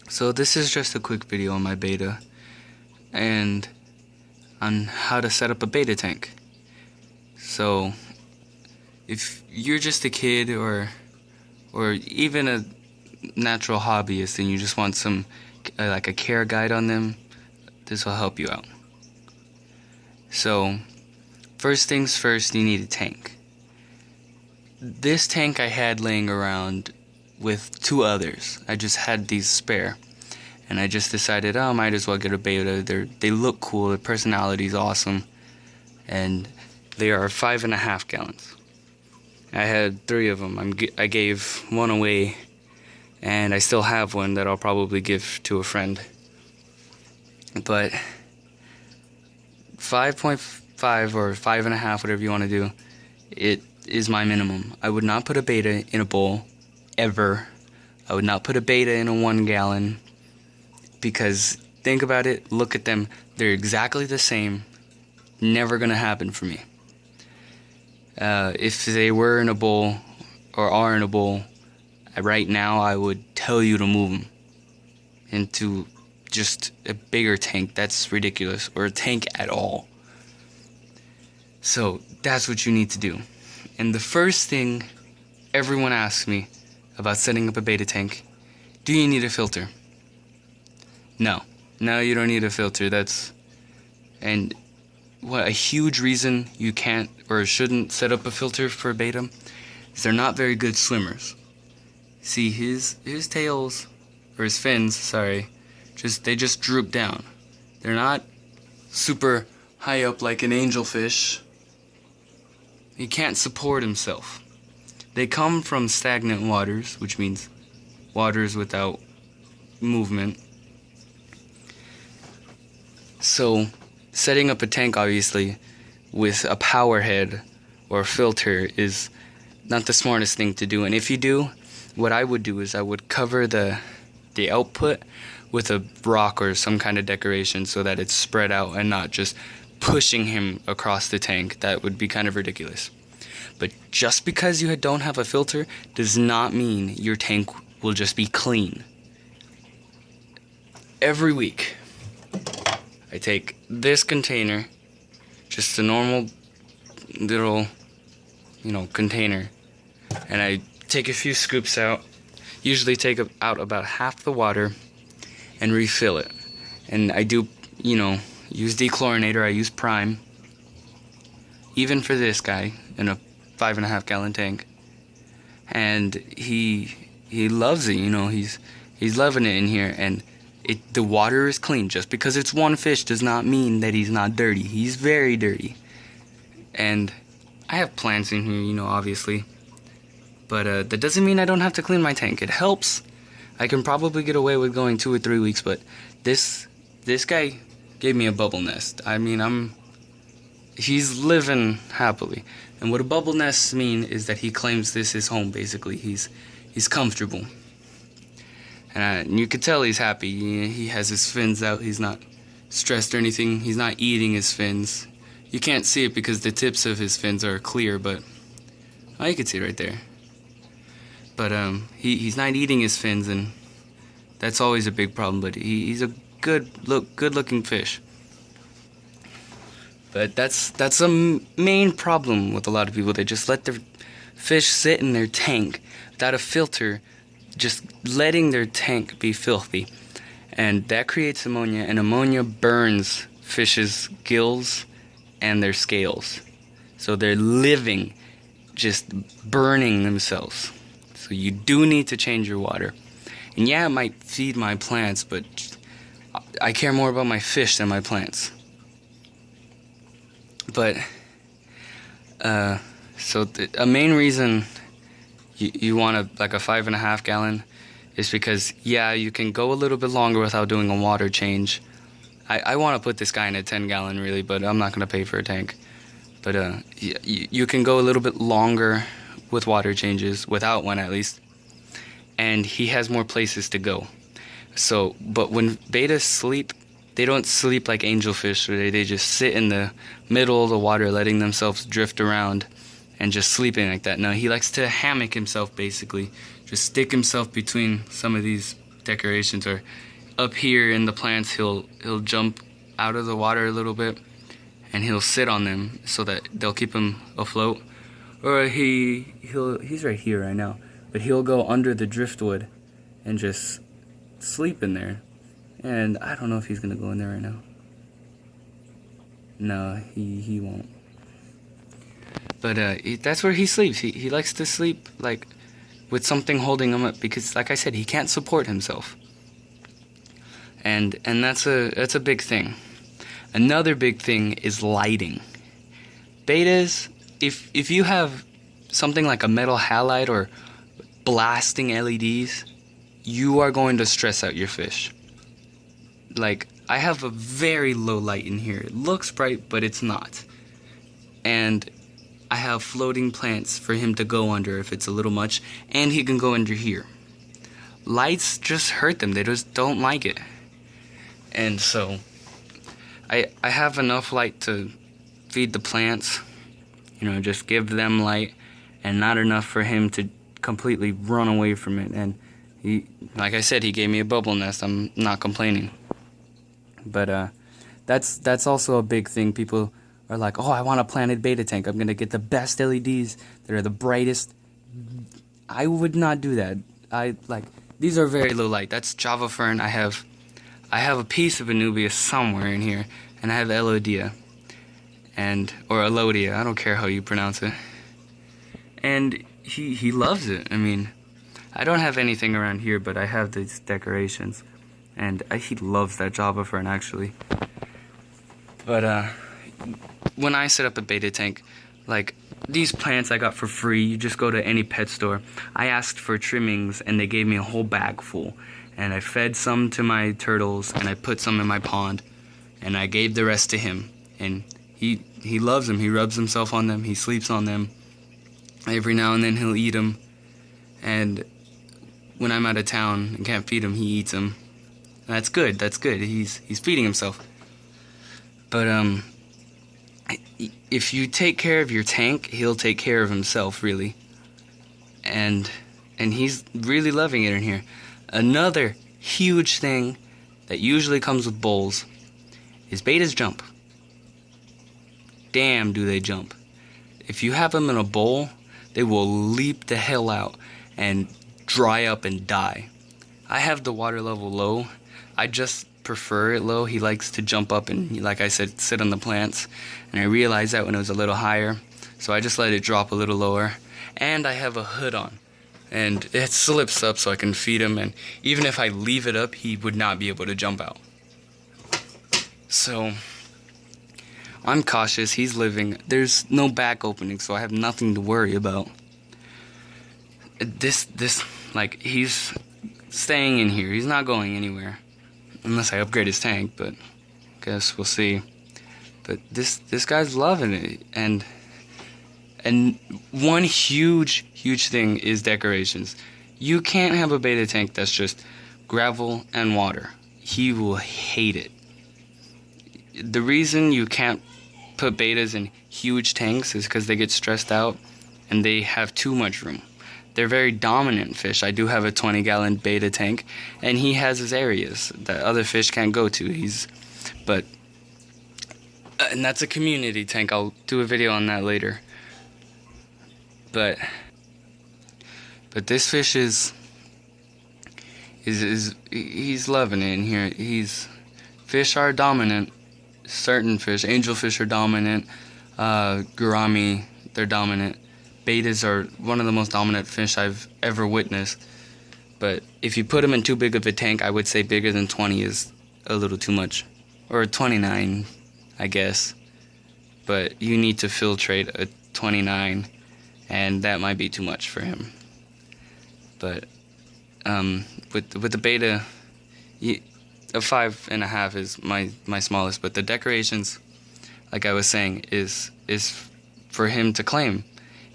So this is just a quick video on my beta and on how to set up a beta tank. So if you're just a kid or even a natural hobbyist and you just want some like a care guide on them, this will help you out. So first things first, you need a tank. This tank I had laying around with two others. I just had these spare, and I just decided, oh, I might as well get a beta. They look cool, their personality's awesome, and they are 5.5 gallons. I had 3 of them. I gave one away, and I still have one that I'll probably give to a friend. But 5.5 or 5.5, whatever you want to do, it is my minimum. I would not put a beta in a bowl, ever. I would not put a beta in a 1 gallon, because think about it, look at them, they're exactly the same. Never gonna happen for me. If they were in a bowl or are in a bowl right now, I would tell you to move them into just a bigger tank. That's ridiculous. Or a tank at all. So that's what you need to do. And the first thing everyone asks me about setting up a beta tank, do you need a filter? No, you don't need a filter. And what a huge reason you can't or shouldn't set up a filter for a beta is they're not very good swimmers. See, his tails, or his fins, sorry, they just droop down. They're not super high up like an angelfish. He can't support himself. They come from stagnant waters, which means waters without movement. So setting up a tank, obviously, with a power head or a filter is not the smartest thing to do. And if you do, what I would do is I would cover the output with a rock or some kind of decoration so that it's spread out and not just pushing him across the tank. That would be kind of ridiculous. But just because you don't have a filter does not mean your tank will just be clean. Every week, I take this container, just a normal little, container, and I take a few scoops out, usually take out about half the water, and refill it. And I do, use dechlorinator, I use Prime, even for this guy, in a 5.5 gallon tank. And he loves it, he's loving it in here, and the water is clean. Just because it's one fish does not mean that he's not dirty. He's very dirty. And I have plants in here, obviously. But that doesn't mean I don't have to clean my tank. It helps. I can probably get away with going 2 or 3 weeks, but this guy gave me a bubble nest. I mean, he's living happily. And what a bubble nests mean is that he claims this is home, basically. He's comfortable. And you could tell he's happy. He has his fins out. He's not stressed or anything. He's not eating his fins. You can't see it because the tips of his fins are clear, but you can see it right there. But he's not eating his fins, and that's always a big problem. But he's a good-looking fish. But that's a main problem with a lot of people. They just let their fish sit in their tank without a filter, just letting their tank be filthy. And that creates ammonia, and ammonia burns fish's gills and their scales. So they're living, just burning themselves. So you do need to change your water. And yeah, it might feed my plants, but I care more about my fish than my plants. But so a main reason you want a 5.5 gallon is because, yeah, you can go a little bit longer without doing a water change. I want to put this guy in a 10 gallon really, but I'm not going to pay for a tank. But you can go a little bit longer with water changes, without one at least, and he has more places to go. So, but when betas sleep, they don't sleep like angelfish, where they just sit in the middle of the water letting themselves drift around and just sleeping like that. No, he likes to hammock himself, basically. Just stick himself between some of these decorations, or up here in the plants he'll jump out of the water a little bit and he'll sit on them so that they'll keep him afloat. Or he's right here right now, but he'll go under the driftwood and just sleep in there. And I don't know if he's gonna go in there right now. No, he won't. But that's where he sleeps. He likes to sleep like with something holding him up, because like I said, he can't support himself. And that's a big thing. Another big thing is lighting. Bettas, if you have something like a metal halide or blasting LEDs, you are going to stress out your fish. Like, I have a very low light in here. It looks bright, but it's not. And I have floating plants for him to go under if it's a little much, and he can go under here. Lights just hurt them. They just don't like it. And so I have enough light to feed the plants, just give them light, and not enough for him to completely run away from it. And he, like I said, he gave me a bubble nest. I'm not complaining. But that's also a big thing. People are like, oh, I want a planted betta tank. I'm gonna get the best LEDs that are the brightest. I would not do that. These are very low light. That's Java fern. I have a piece of Anubias somewhere in here, and I have Elodia, or Elodia. I don't care how you pronounce it. And he loves it. I mean, I don't have anything around here, but I have these decorations, and he loves that Java fern actually. But when I set up a betta tank, like these plants I got for free. You just go to any pet store. I asked for trimmings, and they gave me a whole bag full. And I fed some to my turtles, and I put some in my pond, and I gave the rest to him. And he loves them. He rubs himself on them. He sleeps on them. Every now and then he'll eat them. And when I'm out of town and can't feed him, he eats them. That's good. That's good. He's feeding himself. But if you take care of your tank, he'll take care of himself, really. And he's really loving it in here. Another huge thing that usually comes with bowls is bettas jump. Damn, do they jump. If you have them in a bowl, they will leap the hell out and dry up and die. I have the water level low. I just prefer it low. He likes to jump up and, like I said, sit on the plants. And I realized that when it was a little higher, so I just let it drop a little lower. And I have a hood on, and it slips up so I can feed him, and even if I leave it up, he would not be able to jump out. So I'm cautious. He's living. There's no back opening, so I have nothing to worry about. Like, he's staying in here. He's not going anywhere unless I upgrade his tank, but guess we'll see. But this guy's loving it. And one huge thing is decorations. You can't have a betta tank that's just gravel and water. He will hate it. The reason you can't put bettas in huge tanks is because they get stressed out and they have too much room. They're very dominant fish. I do have a 20-gallon betta tank, and he has his areas that other fish can't go to. And that's a community tank. I'll do a video on that later. But this fish is he's loving it in here. Fish are dominant. Certain fish, angelfish are dominant. Gourami, they're dominant. Bettas are one of the most dominant fish I've ever witnessed. But if you put them in too big of a tank, I would say bigger than 20 is a little too much. Or 29, I guess. But you need to filtrate a 29, and that might be too much for him. But with the betta, a 5.5 is my smallest. But the decorations, like I was saying, is for him to claim.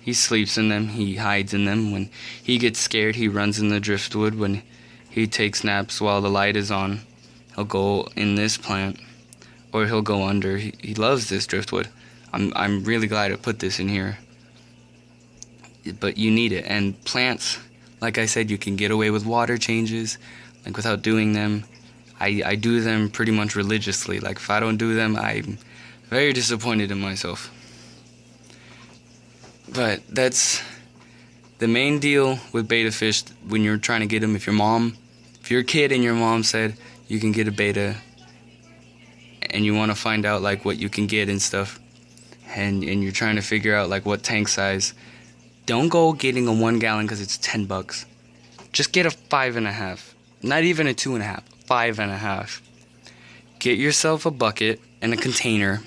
He sleeps in them. He hides in them. When he gets scared, he runs in the driftwood. When he takes naps while the light is on, he'll go in this plant, or he'll go under. He loves this driftwood. I'm really glad I put this in here. But you need it. And plants, like I said, you can get away with water changes. like without doing them. I do them pretty much religiously. Like if I don't do them, I'm very disappointed in myself. But that's the main deal with betta fish when you're trying to get them. If you're a kid and your mom said you can get a betta, and you want to find out like what you can get and stuff, and you're trying to figure out like what tank size, don't go getting a 1 gallon because it's $10. Just get a 5.5, not even a 2.5, 5.5. Get yourself a bucket and a container,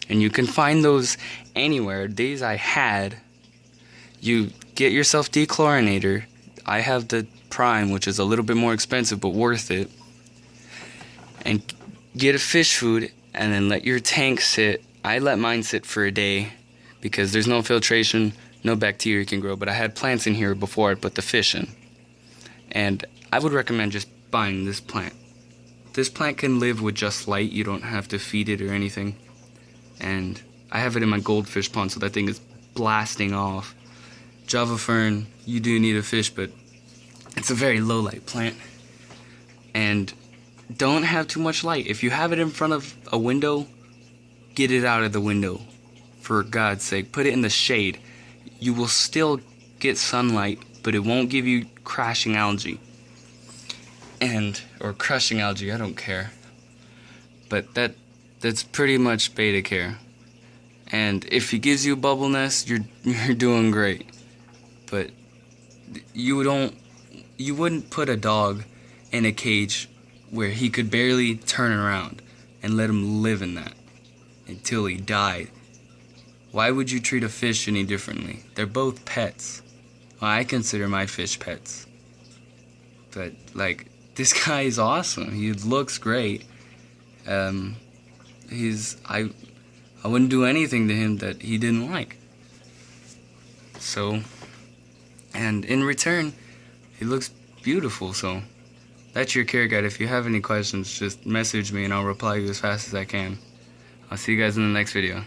and you can find those anywhere. These I had. You get yourself dechlorinator. I have the Prime, which is a little bit more expensive but worth it. And get a fish food and then let your tank sit. I let mine sit for a day because there's no filtration, no bacteria can grow, but I had plants in here before I put the fish in. And I would recommend just buying this plant. This plant can live with just light. You don't have to feed it or anything. And I have it in my goldfish pond, so that thing is blasting off. Java fern, you do need a fish, but it's a very low light plant. And don't have too much light. If you have it in front of a window, get it out of the window. For God's sake, put it in the shade. You will still get sunlight, but it won't give you crashing algae. Or crushing algae, I don't care. But that's pretty much betta care. And if he gives you a bubble nest, you're doing great. But you wouldn't put a dog in a cage where he could barely turn around and let him live in that until he died. Why would you treat a fish any differently? They're both pets. Well, I consider my fish pets. But like, this guy is awesome. He looks great. I wouldn't do anything to him that he didn't like. So, and in return, he looks beautiful. So that's your care guide. If you have any questions, just message me and I'll reply you as fast as I can. I'll see you guys in the next video.